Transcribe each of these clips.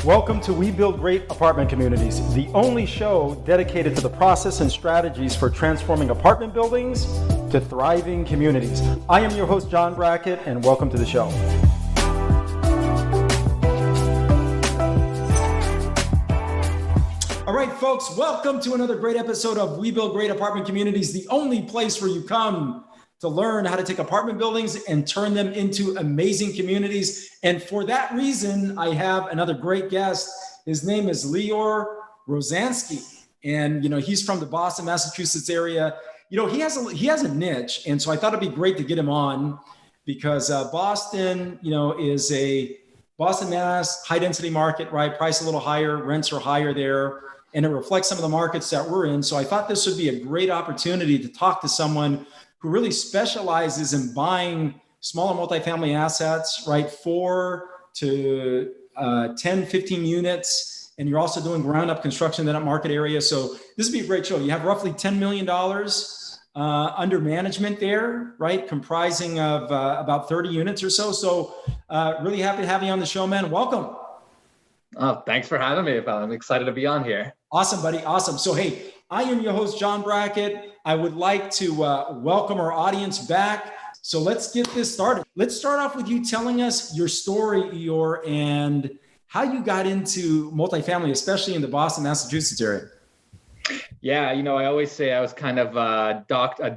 Welcome to We Build Great Apartment Communities, the only show dedicated to the process and strategies for transforming apartment buildings to thriving communities. I am your host, John Brackett, and welcome to the show. All right, folks, welcome to another great episode of We Build Great Apartment Communities, the only place where you come to learn how to take apartment buildings and turn them into amazing communities. And for that reason, I have another great guest. His name is Lior Rozhansky. And, he's from the Boston, Massachusetts area. He has a niche. And so I thought it'd be great to get him on because Boston, is a Boston, Mass, high density market, right? Price a little higher, rents are higher there. And it reflects some of the markets that we're in. So I thought this would be a great opportunity to talk to someone who really specializes in buying smaller multifamily assets, right? 4 to 10, 15 units. And you're also doing ground up construction in that market area. So this would be a great show. You have roughly $10 million under management there, right? Comprising of about 30 units or so. So really happy to have you on the show, man. Welcome. Oh, thanks for having me. I'm excited to be on here. Awesome, buddy. Awesome. So, hey, I am your host, John Brackett. I would like to welcome our audience back. So let's get this started. Let's start off with you telling us your story, Lior, and how you got into multifamily, especially in the Boston, Massachusetts area. Yeah, I always say I was kind of a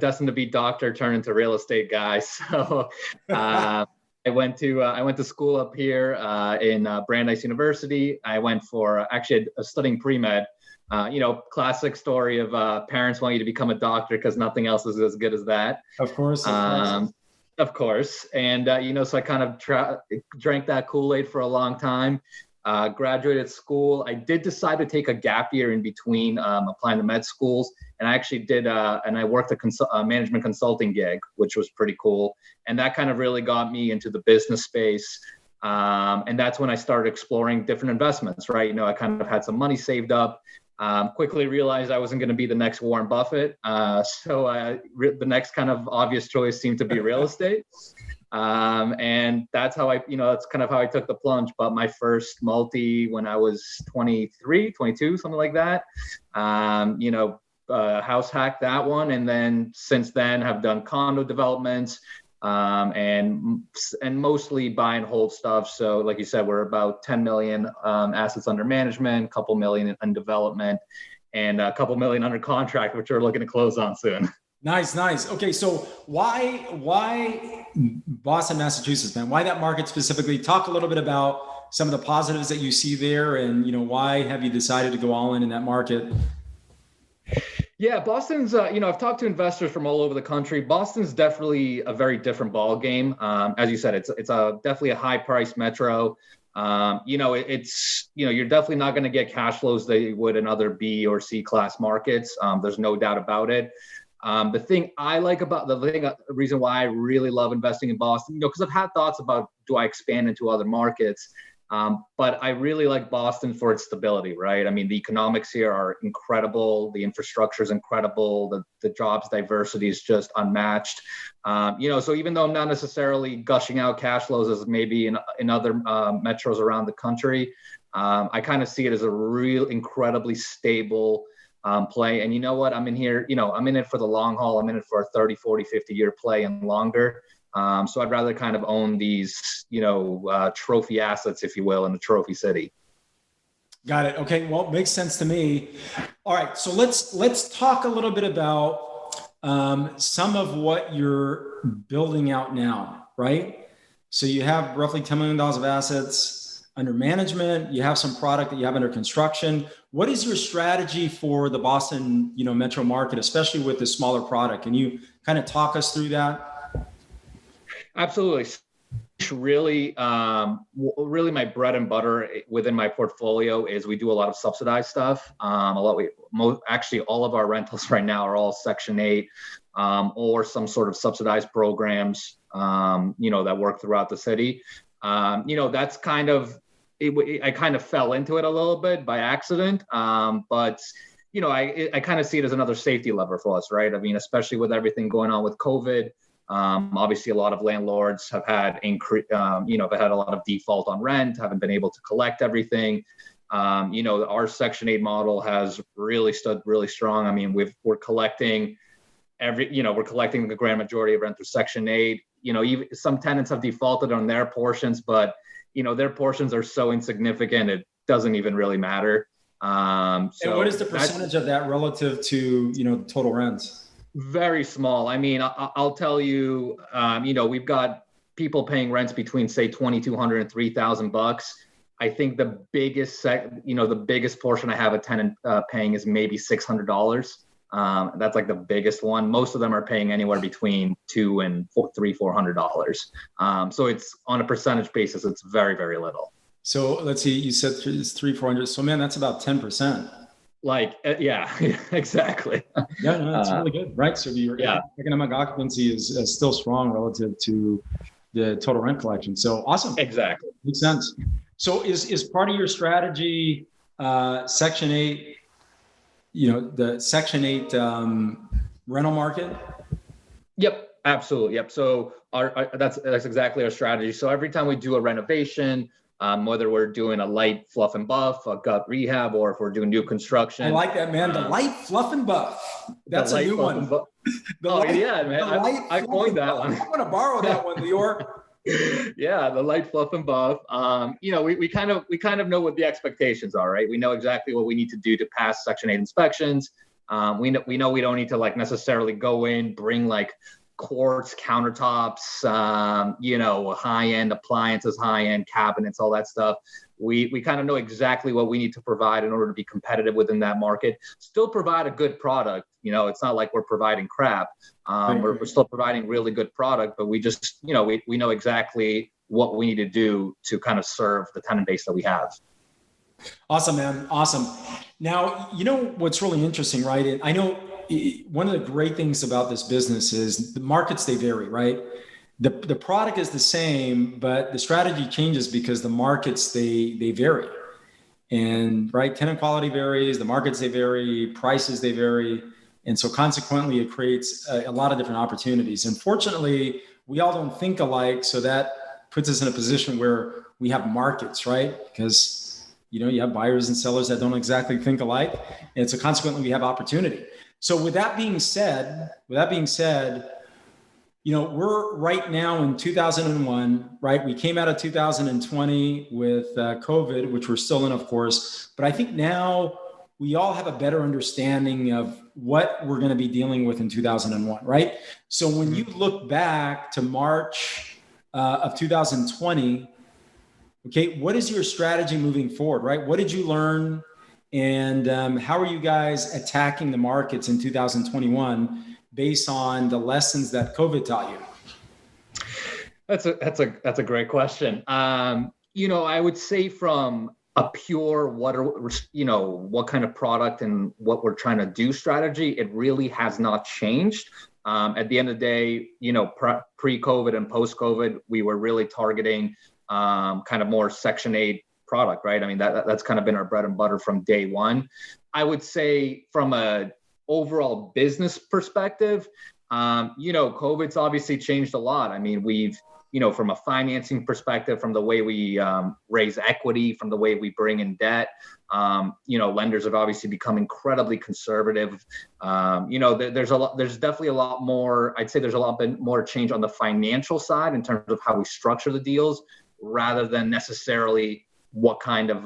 destined to be doctor turned into real estate guy. So I went to school up here in Brandeis University. I went for actually studying pre-med. Classic story of parents want you to become a doctor because nothing else is as good as that. Of course. Of course. And, so I kind of drank that Kool-Aid for a long time, graduated school. I did decide to take a gap year in between applying to med schools. And I actually did, and I worked a management consulting gig, which was pretty cool. And that kind of really got me into the business space. And that's when I started exploring different investments, right? I kind of had some money saved up. Quickly realized I wasn't going to be the next Warren Buffett. So the next kind of obvious choice seemed to be real estate. And that's how that's kind of how I took the plunge. But my first multi when I was 23, 22, something like that, house hacked that one. And then since then have done condo developments, and mostly buy and hold stuff. So like you said, we're about 10 million assets under management, a couple million in development, and a couple million under contract, which we're looking to close on soon. Nice. Okay, so why Boston, Massachusetts, man? Why that market specifically? Talk a little bit about some of the positives that you see there, and why have you decided to go all in that market? Yeah, Boston's, I've talked to investors from all over the country. Boston's definitely a very different ball game. As you said, it's definitely a high price metro. You're definitely not going to get cash flows that you would in other B or C class markets. There's no doubt about it. The thing I like about the reason why I really love investing in Boston, because I've had thoughts about, do I expand into other markets? But I really like Boston for its stability, right? I mean, the economics here are incredible. The infrastructure is incredible. The jobs diversity is just unmatched. So even though I'm not necessarily gushing out cash flows as maybe in other metros around the country, I kind of see it as a real incredibly stable play. And you know what? I'm in here, I'm in it for the long haul. I'm in it for a 30, 40, 50 year play and longer. So I'd rather kind of own these, trophy assets, if you will, in the trophy city. Got it. Okay. Well, it makes sense to me. All right. So let's talk a little bit about some of what you're building out now, right? So you have roughly $10 million of assets under management. You have some product that you have under construction. What is your strategy for the Boston, metro market, especially with the smaller product? Can you kind of talk us through that? Absolutely. Really my bread and butter within my portfolio is we do a lot of subsidized stuff. Actually, all of our rentals right now are all Section 8 or some sort of subsidized programs, that work throughout the city. That's kind of, I kind of fell into it a little bit by accident. But I kind of see it as another safety lever for us, right? I mean, especially with everything going on with COVID. Obviously, a lot of landlords have had have had a lot of default on rent, haven't been able to collect everything. Our Section 8 model has really stood really strong. I mean, we're collecting the grand majority of rent through Section 8. Even some tenants have defaulted on their portions, but their portions are so insignificant it doesn't even really matter. And what is the percentage of that relative to total rents? Very small. I mean, I'll tell you, we've got people paying rents between say $2,200 and $3,000. I think the biggest portion I have a tenant paying is maybe $600. That's like the biggest one. Most of them are paying anywhere between $200 and $400. So it's on a percentage basis, it's very, very little. So let's see, you said it's 300-400. So man, that's about 10%. Yeah, exactly. Yeah, no, that's really good, right? So your economic occupancy is still strong relative to the total rent collection. So awesome. Exactly. Makes sense. So is part of your strategy Section 8, the Section 8 rental market? Yep, absolutely. Yep. So that's exactly our strategy. So every time we do a renovation, whether we're doing a light fluff and buff, a gut rehab, or if we're doing new construction. I like that, man. The light fluff and buff. That's a new one. Man. I coined that one. I'm going to borrow that one, Lior. Yeah, the light fluff and buff. We kind of know what the expectations are, right? We know exactly what we need to do to pass Section 8 inspections. We know we don't need to necessarily go in, bring quartz countertops, high-end appliances, high-end cabinets, all that stuff. We kind of know exactly what we need to provide in order to be competitive within that market. Still provide a good product. It's not like we're providing crap. We're still providing really good product, but we just, we know exactly what we need to do to kind of serve the tenant base that we have. Awesome, man. Awesome. Now, what's really interesting, right? And I know one of the great things about this business is the markets, they vary, right? The product is the same, but the strategy changes because the markets, they vary. And right, tenant quality varies, the markets, they vary, prices, they vary. And so consequently, it creates a lot of different opportunities. And fortunately, we all don't think alike. So that puts us in a position where we have markets, right? Because, you have buyers and sellers that don't exactly think alike. And so consequently, we have opportunity. So with that being said, we're right now in 2001, right? We came out of 2020 with COVID, which we're still in, of course. But I think now we all have a better understanding of what we're going to be dealing with in 2001, right? So when you look back to March of 2020, okay, what is your strategy moving forward, right? What did you learn? And how are you guys attacking the markets in 2021 based on the lessons that COVID taught you? That's a great question. I would say from a pure what kind of product and what we're trying to do strategy, it really has not changed. At the end of the day, pre-COVID and post-COVID, we were really targeting kind of more Section 8 product, right? I mean, that's kind of been our bread and butter from day one. I would say from a overall business perspective, COVID's obviously changed a lot. I mean, we've, from a financing perspective, from the way we raise equity, from the way we bring in debt, lenders have obviously become incredibly conservative. There's definitely a lot more, I'd say there's a lot been more change on the financial side in terms of how we structure the deals rather than necessarily what kind of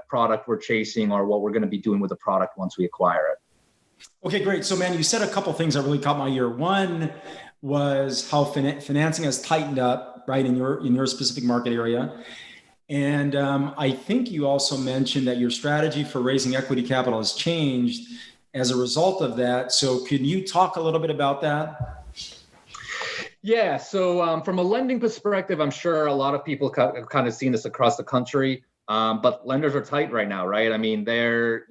product we're chasing or what we're going to be doing with the product once we acquire it. Okay, great. So, man, you said a couple of things that really caught my ear. One was how financing has tightened up, right, in your specific market area. And I think you also mentioned that your strategy for raising equity capital has changed as a result of that. So can you talk a little bit about that? Yeah. So from a lending perspective, I'm sure a lot of people have kind of seen this across the country. But lenders are tight right now, right? I mean, they're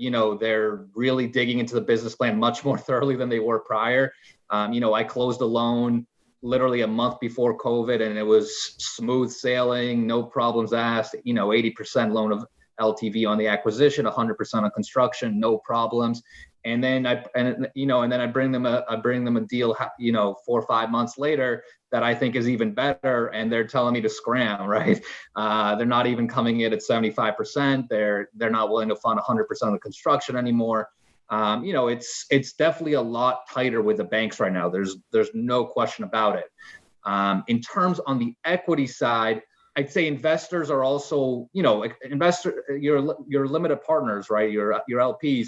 really digging into the business plan much more thoroughly than they were prior. I closed a loan literally a month before COVID and it was smooth sailing, no problems asked, 80% loan of LTV on the acquisition, 100% on construction, no problems. And then I bring them a deal, 4 or 5 months later that I think is even better, and they're telling me to scram, right? They're not even coming in at 75%. They're not willing to fund 100% of the construction anymore. It's definitely a lot tighter with the banks right now. There's no question about it. In terms on the equity side, I'd say investors are also, your limited partners, right? Your LPs.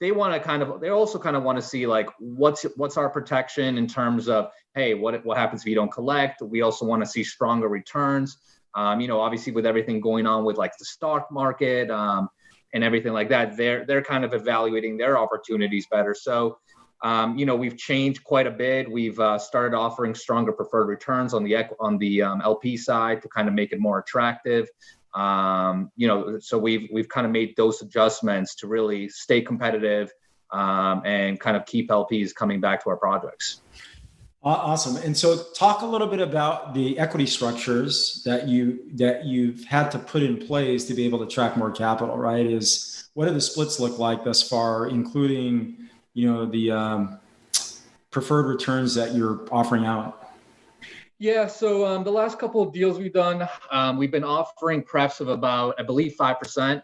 They also kind of want to see like what's our protection in terms of, hey, what happens if you don't collect? We also want to see stronger returns. Obviously with everything going on with like the stock market and everything like that, they're kind of evaluating their opportunities better. So, we've changed quite a bit. We've started offering stronger preferred returns on the LP side to kind of make it more attractive. So we've kind of made those adjustments to really stay competitive and kind of keep LPs coming back to our projects. Awesome. And so talk a little bit about the equity structures that you've had to put in place to be able to attract more capital, right? What do the splits look like thus far, including, the preferred returns that you're offering out? Yeah, so the last couple of deals we've done, we've been offering prefs of about, I believe, 5%,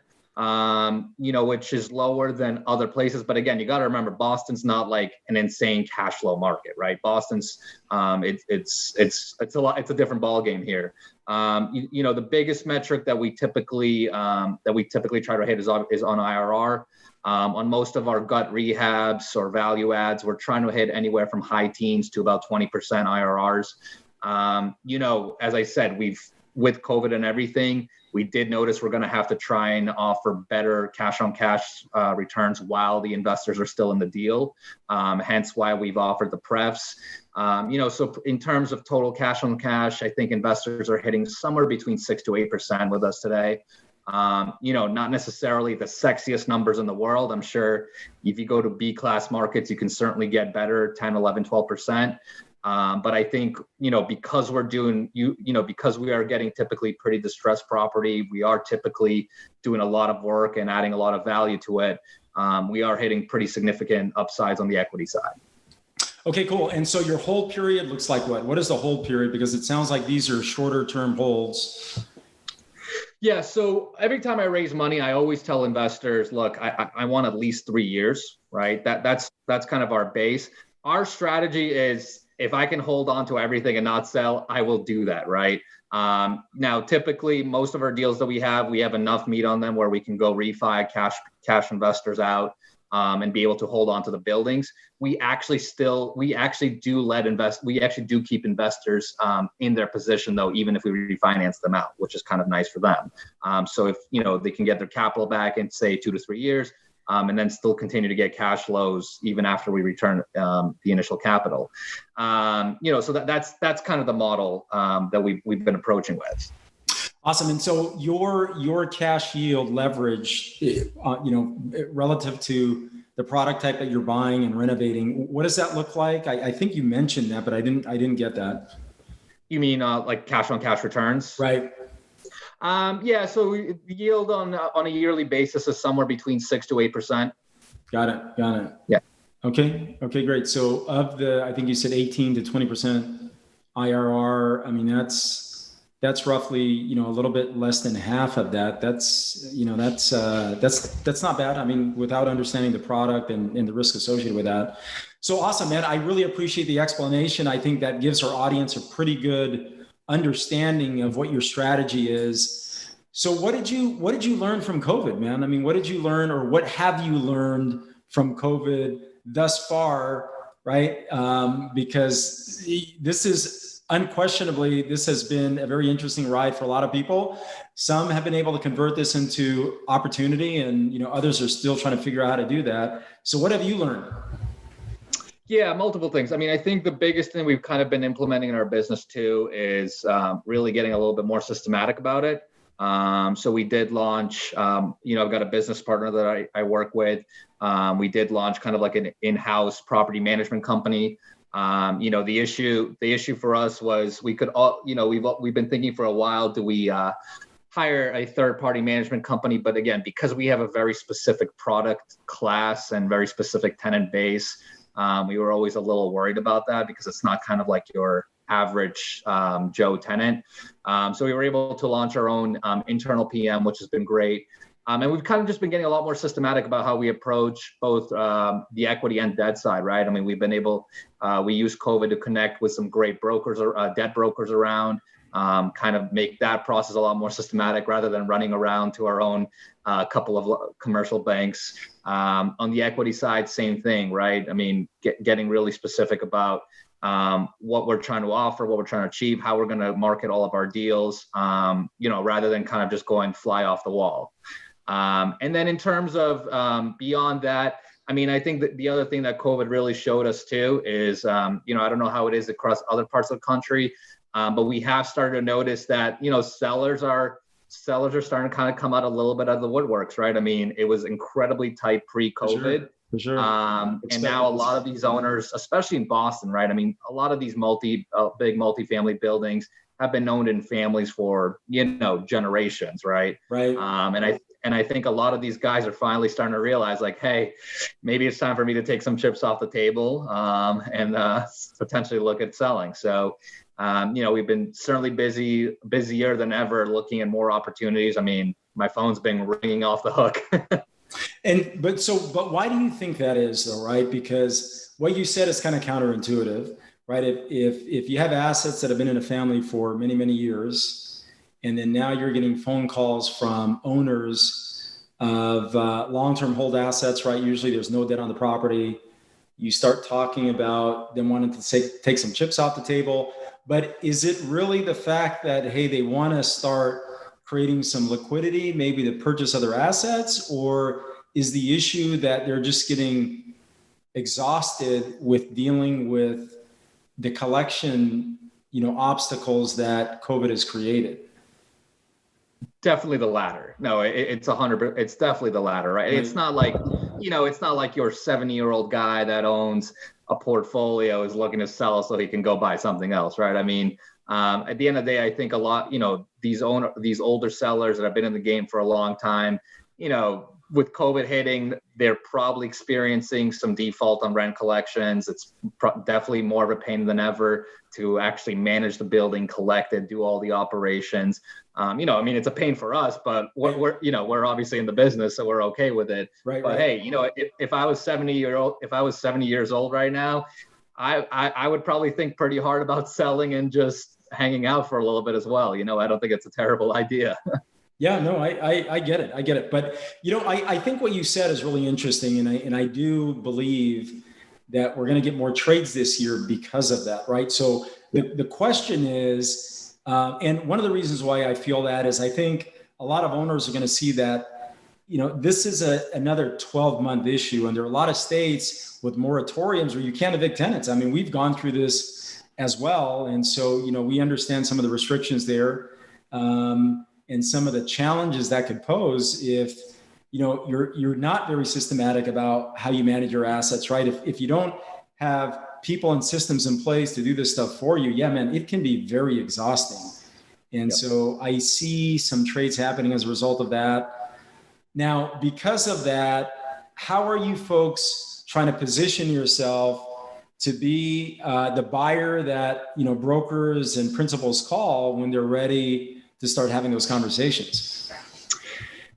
which is lower than other places. But again, you got to remember, Boston's not like an insane cash flow market, right? Boston's, it's a different ballgame here. The biggest metric that we typically try to hit is on IRR. On most of our gut rehabs or value adds, we're trying to hit anywhere from high teens to about 20% IRRs. As I said, with COVID and everything, we did notice we're going to have to try and offer better cash on cash returns while the investors are still in the deal. Hence why we've offered the prefs. So in terms of total cash on cash, I think investors are hitting somewhere between 6 to 8% with us today. Not necessarily the sexiest numbers in the world. I'm sure if you go to B class markets, you can certainly get better, 10, 11, 12%. But I think, because because we are getting typically pretty distressed property, we are typically doing a lot of work and adding a lot of value to it. We are hitting pretty significant upsides on the equity side. Okay, cool. And so your hold period looks like what? What is the hold period? Because it sounds like these are shorter term holds. Yeah, so every time I raise money, I always tell investors, look, I want at least 3 years, right? That's kind of our base. Our strategy is, if I can hold on to everything and not sell, I will do that, right? Now, typically, most of our deals that we have enough meat on them where we can go refi cash investors out and be able to hold on to the buildings. We actually do keep investors in their position, though, even if we refinance them out, which is kind of nice for them. So if they can get their capital back in, say, 2 to 3 years, and then still continue to get cash flows even after we return the initial capital. So that's kind of the model that we've been approaching with. Awesome. And so your cash yield leverage, relative to the product type that you're buying and renovating, what does that look like? I think you mentioned that, but I didn't get that. You mean like cash on cash returns? Right. Yeah. So the yield on a yearly basis is somewhere between 6 to 8%. Got it. Yeah. Okay, great. So I think you said 18 to 20% IRR. I mean, that's roughly, a little bit less than half of that. That's not bad. I mean, without understanding the product and the risk associated with that. So awesome, man. I really appreciate the explanation. I think that gives our audience a pretty good understanding of what your strategy is. So what did you learn from COVID, man? I mean, what did you learn, or what have you learned from COVID thus far, right? Because this has been a very interesting ride for a lot of people. Some have been able to convert this into opportunity, and others are still trying to figure out how to do that. So what have you learned? Yeah, multiple things. I mean, I think the biggest thing we've kind of been implementing in our business too is really getting a little bit more systematic about it. So we did launch, I've got a business partner that I work with. We did launch kind of like an in-house property management company. The issue for us was we could all, we've been thinking for a while, do we hire a third-party management company. But again, because we have a very specific product class and very specific tenant base, we were always a little worried about that because it's not kind of like your average Joe tenant. So we were able to launch our own internal PM, which has been great. And we've kind of just been getting a lot more systematic about how we approach both the equity and debt side, right? I mean, we've been able, we use COVID to connect with some great brokers or debt brokers around, kind of make that process a lot more systematic rather than running around to our own couple of commercial banks. On the equity side, same thing, right? I mean, getting really specific about what we're trying to offer, what we're trying to achieve, how we're going to market all of our deals, rather than kind of just going fly off the wall. And then in terms of beyond that, I mean, I think that the other thing that COVID really showed us too is, I don't know how it is across other parts of the country, but we have started to notice that, sellers are starting to kind of come out a little bit of the woodworks, right? I mean, it was incredibly tight pre-COVID. For sure. And now a lot of these owners, especially in Boston, right? I mean, a lot of these big multifamily buildings have been owned in families for, generations, right? Right. And I think a lot of these guys are finally starting to realize, like, hey, maybe it's time for me to take some chips off the table and potentially look at selling. So, we've been certainly busier than ever, looking at more opportunities. I mean, my phone's been ringing off the hook. But why do you think that is though, right? Because what you said is kind of counterintuitive, right? If you have assets that have been in a family for many, many years, and then now you're getting phone calls from owners of long-term hold assets, right? Usually there's no debt on the property. You start talking about them wanting to take some chips off the table. But is it really the fact that, hey, they want to start creating some liquidity, maybe to purchase other assets, or is the issue that they're just getting exhausted with dealing with the collection, obstacles that COVID has created? Definitely the latter. No, it's 100%. It's definitely the latter, right? It's not like, it's not like your 70-year-old guy that owns a portfolio is looking to sell so he can go buy something else, right? I mean, at the end of the day, I think a lot, these older sellers that have been in the game for a long time, with COVID hitting, they're probably experiencing some default on rent collections. It's definitely more of a pain than ever to actually manage the building, collect it, do all the operations. It's a pain for us, but we're obviously in the business, so we're okay with it. Right. But right. Hey, if I was 70 years old right now, I would probably think pretty hard about selling and just hanging out for a little bit as well. I don't think it's a terrible idea. Yeah, no, I get it. I get it. But, I think what you said is really interesting. And I do believe that we're going to get more trades this year because of that, right? So the question is, and one of the reasons why I feel that is I think a lot of owners are going to see that, this is another 12-month issue. And there are a lot of states with moratoriums where you can't evict tenants. I mean, we've gone through this as well. And so, we understand some of the restrictions there. And some of the challenges that could pose if you're not very systematic about how you manage your assets, right? If you don't have people and systems in place to do this stuff for you, yeah, man, it can be very exhausting. And so I see some trades happening as a result of that. Now, because of that, how are you folks trying to position yourself to be the buyer that brokers and principals call when they're ready to start having those conversations?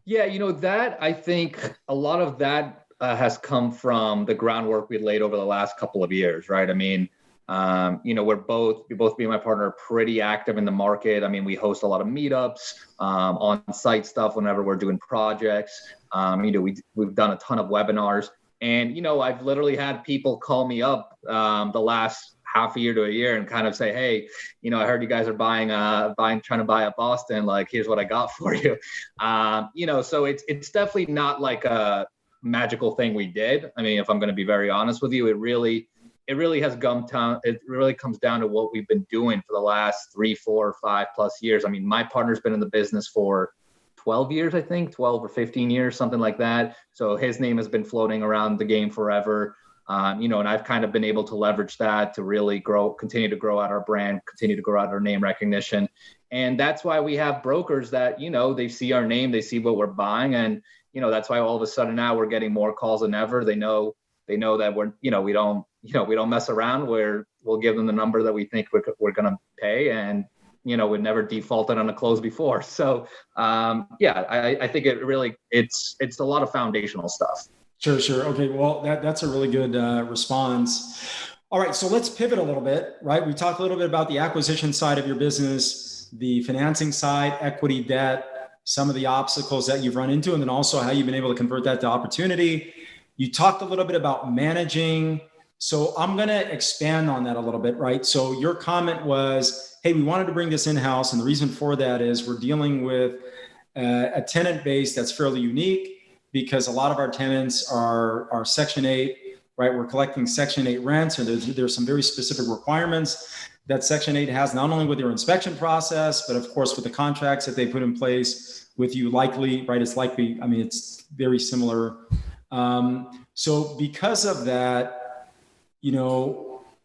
Yeah, that I think a lot of that has come from the groundwork we laid over the last couple of years, right? I mean, we both, me and my partner, are pretty active in the market. I mean, we host a lot of meetups, on-site stuff whenever we're doing projects. We've done a ton of webinars, and I've literally had people call me up the last half a year to a year and kind of say, hey, I heard you guys are trying to buy up Boston. Like, here's what I got for you. So it's definitely not like a magical thing we did. I mean, if I'm going to be very honest with you, it really has it really comes down to what we've been doing for the last 3, 4, 5+ years. I mean, my partner's been in the business for 12 years, I think, 12 or 15 years, something like that. So his name has been floating around the game forever. And I've kind of been able to leverage that to really continue to grow out our brand, continue to grow out our name recognition. And that's why we have brokers that, they see our name, they see what we're buying. And, that's why all of a sudden now we're getting more calls than ever. They know that we don't mess around. We'll give them the number that we think we're going to pay. And, we've never defaulted on a close before. So, I think it's a lot of foundational stuff. Sure. Okay. Well, that's a really good response. All right. So let's pivot a little bit, right? We talked a little bit about the acquisition side of your business, the financing side, equity, debt, some of the obstacles that you've run into, and then also how you've been able to convert that to opportunity. You talked a little bit about managing. So I'm going to expand on that a little bit, right? So your comment was, hey, we wanted to bring this in-house. And the reason for that is we're dealing with a tenant base that's fairly unique because a lot of our tenants are Section 8, right? We're collecting Section 8 rents, and there's some very specific requirements that Section 8 has, not only with their inspection process, but of course with the contracts that they put in place with you likely, right? It's likely, it's very similar. So because of that,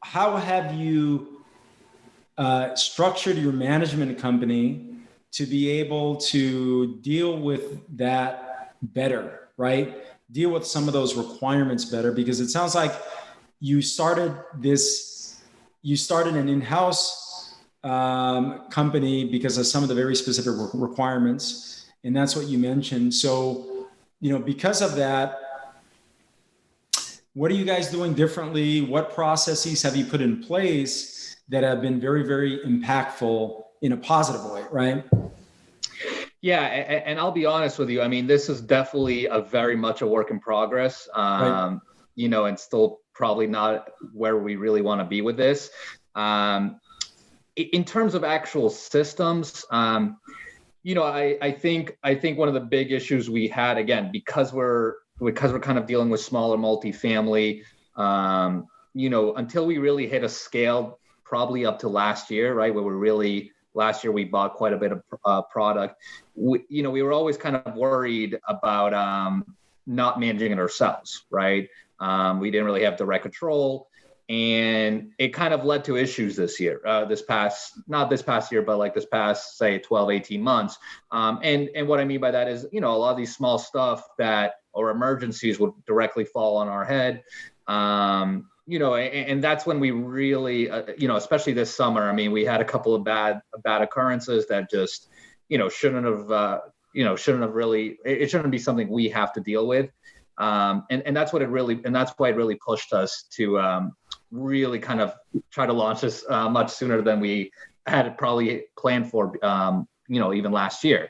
how have you structured your management company to be able to deal with that better, right? Deal with some of those requirements better, because it sounds like you started an in-house company because of some of the very specific requirements. And that's what you mentioned. So, because of that, what are you guys doing differently? What processes have you put in place that have been very, very impactful in a positive way, right? Yeah, and I'll be honest with you. This is definitely very much a work in progress, right. And still probably not where we really want to be with this. In terms of actual systems, I think one of the big issues we had, again, because we're kind of dealing with smaller multifamily, until we really hit a scale, probably up to last year, right, where last year we bought quite a bit of product. We were always kind of worried about not managing it ourselves, right? We didn't really have direct control, and it kind of led to issues this year, not this past year, but like this past, say, 12, 18 months. And what I mean by that is, a lot of these small stuff or emergencies would directly fall on our head. And that's when we really, especially this summer, we had a couple of bad occurrences that just, shouldn't have really, it shouldn't be something we have to deal with. And that's why it really pushed us to really kind of try to launch this much sooner than we had probably planned for, even last year.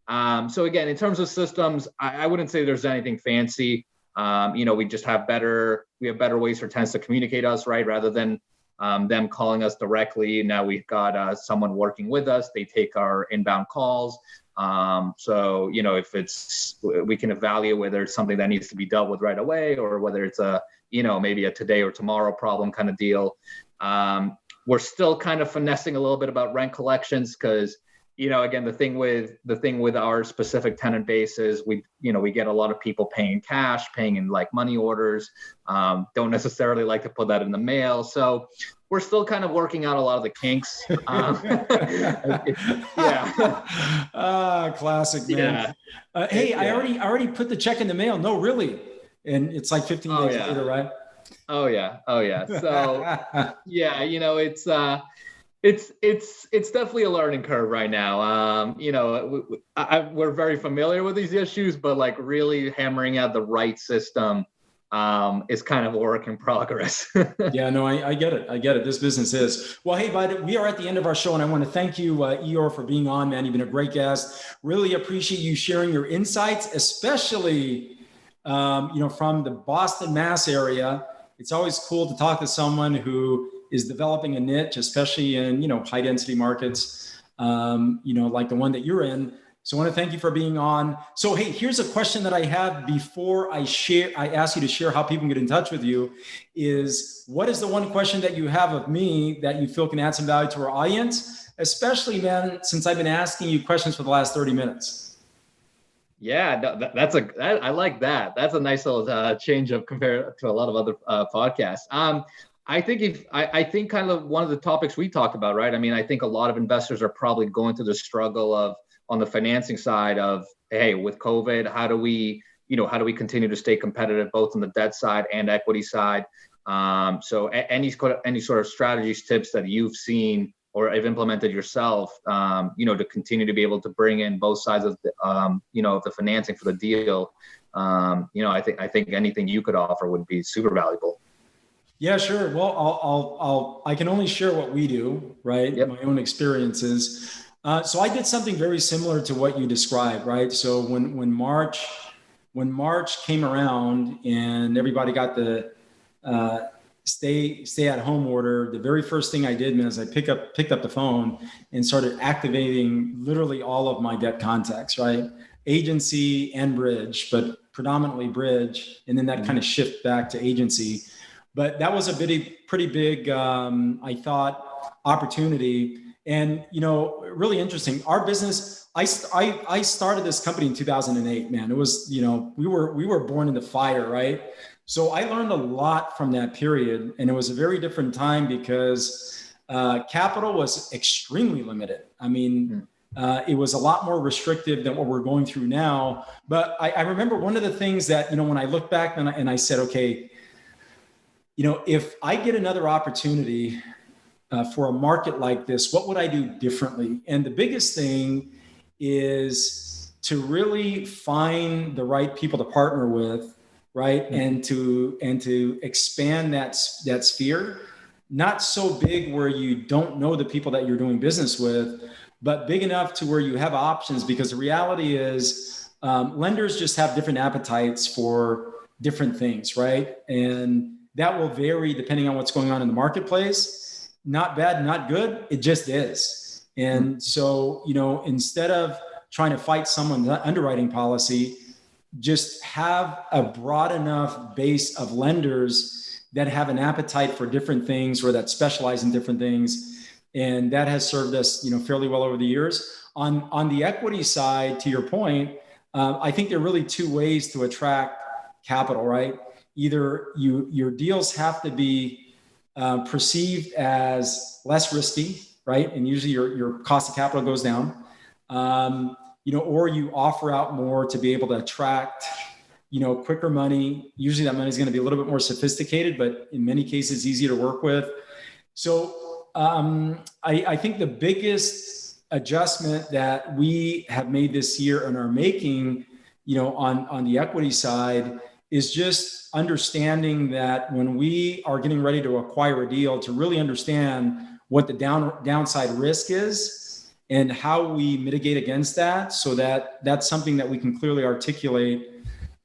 So again, in terms of systems, I wouldn't say there's anything fancy. We just have better ways for tenants to communicate us, right? Rather than them calling us directly. Now we've got someone working with us. They take our inbound calls. So, if we can evaluate whether it's something that needs to be dealt with right away, or whether it's maybe a today or tomorrow problem kind of deal. We're still kind of finessing a little bit about rent collections, because again, the thing with our specific tenant base is we get a lot of people paying cash, paying in like money orders, don't necessarily like to put that in the mail. So we're still kind of working out a lot of the kinks. Yeah. Classic, man. Yeah. Hey, I already put the check in the mail. No, really. And it's like 15 days later, right? Oh yeah. So yeah, it's definitely a learning curve right now. We're very familiar with these issues, but like really hammering out the right system is kind of a work in progress. Yeah, no, I get it. This business is. Well, hey, bud, we are at the end of our show, and I want to thank you, Lior, for being on, man. You've been a great guest. Really appreciate you sharing your insights, especially, from the Boston, Mass area. It's always cool to talk to someone who is developing a niche, especially in, high density markets, like the one that you're in. So I want to thank you for being on. So, hey, here's a question that I have before I ask you to share how people can get in touch with you is, what is the one question that you have of me that you feel can add some value to our audience, especially, man, since I've been asking you questions for the last 30 minutes? Yeah, I like that. That's a nice little change up compared to a lot of other podcasts. I think kind of one of the topics we talked about, right? I mean, I think a lot of investors are probably going through the struggle of on the financing side of, hey, with COVID, how do we continue to stay competitive both on the debt side and equity side? So any sort of strategies, tips that you've seen or have implemented yourself, to continue to be able to bring in both sides of the, the financing for the deal. I think anything you could offer would be super valuable. Yeah, sure. Well, I can only share what we do, right? Yep. My own experiences. So I did something very similar to what you described, right? So when March came around and everybody got the stay at home order, the very first thing I did, man, is I picked up the phone and started activating literally all of my debt contacts, right? Agency and bridge, but predominantly bridge, and then that kind of shift back to agency. But that was a pretty big, I thought, opportunity. And, really interesting. Our business, I started this company in 2008, man. It was, we were born in the fire, right? So I learned a lot from that period. And it was a very different time because capital was extremely limited. I mean, it was a lot more restrictive than what we're going through now. But I remember one of the things that, when I look back and I said, okay, if I get another opportunity for a market like this, what would I do differently? And the biggest thing is to really find the right people to partner with, right? And to expand that sphere, not so big where you don't know the people that you're doing business with, but big enough to where you have options, because the reality is lenders just have different appetites for different things, right? And that will vary depending on what's going on in the marketplace. Not bad, not good. It just is. And so, instead of trying to fight someone's underwriting policy, just have a broad enough base of lenders that have an appetite for different things or that specialize in different things. And that has served us, fairly well over the years. On the equity side, to your point, I think there are really two ways to attract capital, right? Either your deals have to be perceived as less risky, right? And usually your cost of capital goes down, or you offer out more to be able to attract, quicker money. Usually that money is going to be a little bit more sophisticated, but in many cases easier to work with. So I think the biggest adjustment that we have made this year and are making, on the equity side is just understanding that when we are getting ready to acquire a deal, to really understand what the downside risk is and how we mitigate against that, so that that's something that we can clearly articulate,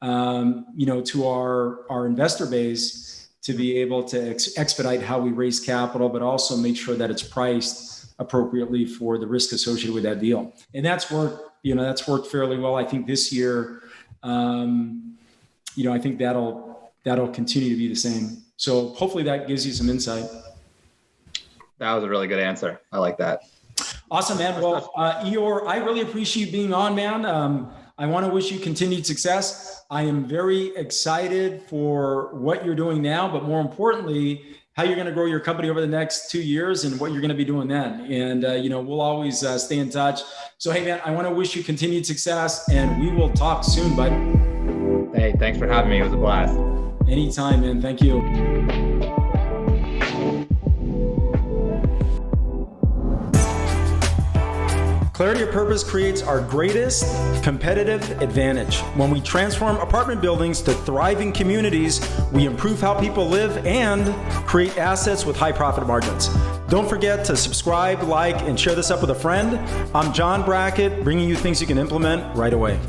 to our investor base to be able to expedite how we raise capital, but also make sure that it's priced appropriately for the risk associated with that deal. And that's worked fairly well. I think this year, I think that'll continue to be the same. So hopefully that gives you some insight. That was a really good answer. I like that. Awesome, man. Well, Lior, I really appreciate you being on, man. I want to wish you continued success. I am very excited for what you're doing now, but more importantly, how you're going to grow your company over the next 2 years and what you're going to be doing then. And, we'll always stay in touch. So, hey, man, I want to wish you continued success, and we will talk soon, bud. Hey, thanks for having me. It was a blast. Anytime, man. Thank you. Clarity of purpose creates our greatest competitive advantage. When we transform apartment buildings to thriving communities, we improve how people live and create assets with high profit margins. Don't forget to subscribe, like, and share this up with a friend. I'm John Brackett, bringing you things you can implement right away.